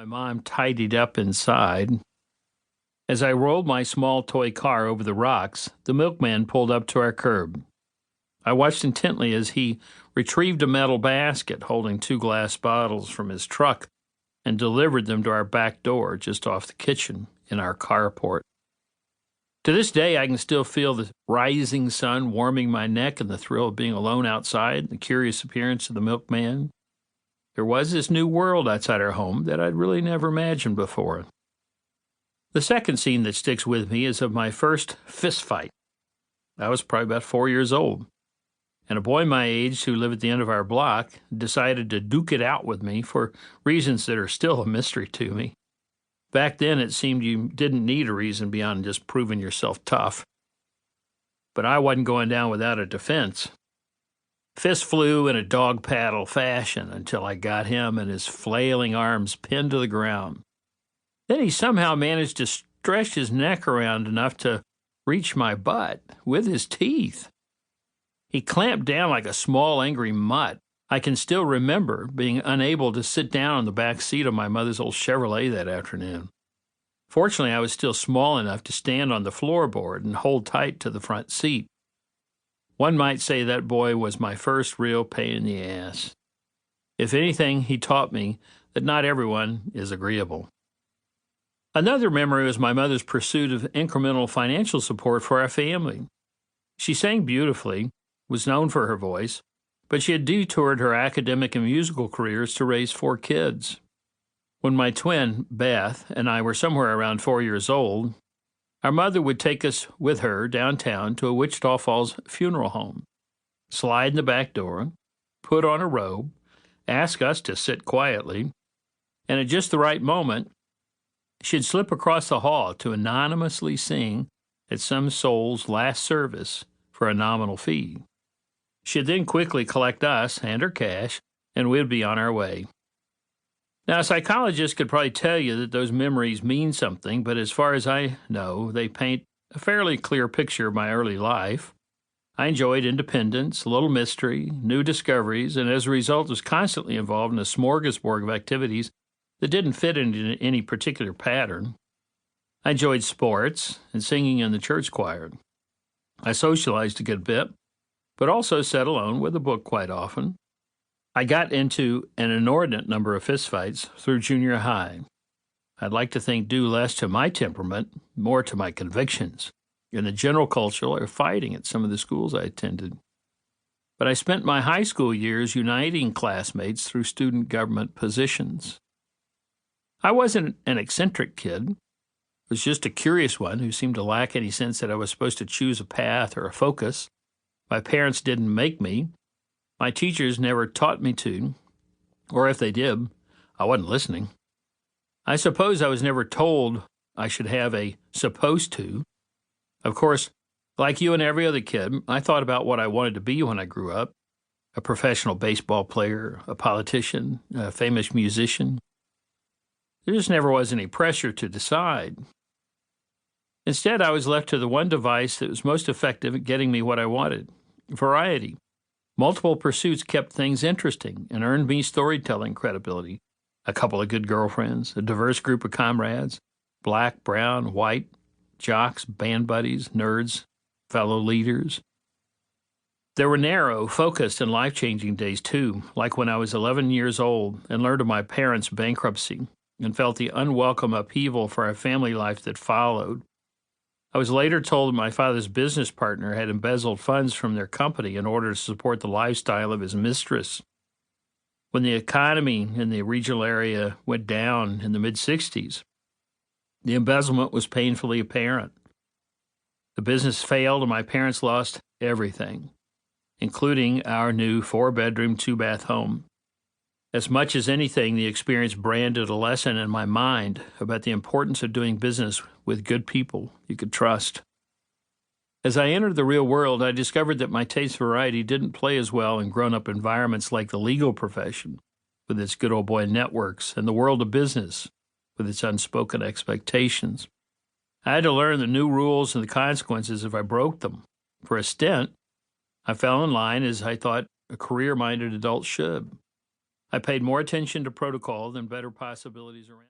My mom tidied up inside. As I rolled my small toy car over the rocks, the milkman pulled up to our curb. I watched intently as he retrieved a metal basket holding 2 glass bottles from his truck and delivered them to our back door just off the kitchen in our carport. To this day, I can still feel the rising sun warming my neck and the thrill of being alone outside and the curious appearance of the milkman. There was this new world outside our home that I'd really never imagined before. The second scene that sticks with me is of my first fist fight. I was probably about 4 years old, and a boy my age who lived at the end of our block decided to duke it out with me for reasons that are still a mystery to me. Back then, it seemed you didn't need a reason beyond just proving yourself tough. But I wasn't going down without a defense. Fists flew in a dog paddle fashion until I got him and his flailing arms pinned to the ground. Then he somehow managed to stretch his neck around enough to reach my butt with his teeth. He clamped down like a small, angry mutt. I can still remember being unable to sit down on the back seat of my mother's old Chevrolet that afternoon. Fortunately, I was still small enough to stand on the floorboard and hold tight to the front seat. One might say that boy was my first real pain in the ass. If anything, he taught me that not everyone is agreeable. Another memory was my mother's pursuit of incremental financial support for our family. She sang beautifully, was known for her voice, but she had detoured her academic and musical careers to raise 4 kids. When my twin, Beth, and I were somewhere around 4 years old, our mother would take us with her downtown to a Wichita Falls funeral home, slide in the back door, put on a robe, ask us to sit quietly, and at just the right moment, she'd slip across the hall to anonymously sing at some soul's last service for a nominal fee. She'd then quickly collect us and her cash, and we'd be on our way. Now, a psychologist could probably tell you that those memories mean something, but as far as I know, they paint a fairly clear picture of my early life. I enjoyed independence, a little mystery, new discoveries, and as a result was constantly involved in a smorgasbord of activities that didn't fit into any particular pattern. I enjoyed sports and singing in the church choir. I socialized a good bit, but also sat alone with a book quite often. I got into an inordinate number of fistfights through junior high. I'd like to think due less to my temperament, more to my convictions, and the general culture of fighting at some of the schools I attended. But I spent my high school years uniting classmates through student government positions. I wasn't an eccentric kid. I was just a curious one who seemed to lack any sense that I was supposed to choose a path or a focus. My parents didn't make me. My teachers never taught me to, or if they did, I wasn't listening. I suppose I was never told I should have a supposed to. Of course, like you and every other kid, I thought about what I wanted to be when I grew up. A professional baseball player, a politician, a famous musician. There just never was any pressure to decide. Instead, I was left to the one device that was most effective at getting me what I wanted: variety. Multiple pursuits kept things interesting and earned me storytelling credibility. A couple of good girlfriends, a diverse group of comrades, black, brown, white, jocks, band buddies, nerds, fellow leaders. There were narrow, focused, and life-changing days, too, like when I was 11 years old and learned of my parents' bankruptcy and felt the unwelcome upheaval for our family life that followed. I was later told that my father's business partner had embezzled funds from their company in order to support the lifestyle of his mistress. When the economy in the regional area went down in the mid-'60s, the embezzlement was painfully apparent. The business failed and my parents lost everything, including our new 4-bedroom, 2-bath home. As much as anything, the experience branded a lesson in my mind about the importance of doing business with good people you could trust. As I entered the real world, I discovered that my taste for variety didn't play as well in grown-up environments like the legal profession, with its good old boy networks, and the world of business, with its unspoken expectations. I had to learn the new rules and the consequences if I broke them. For a stint, I fell in line as I thought a career-minded adult should. I paid more attention to protocol than better possibilities around.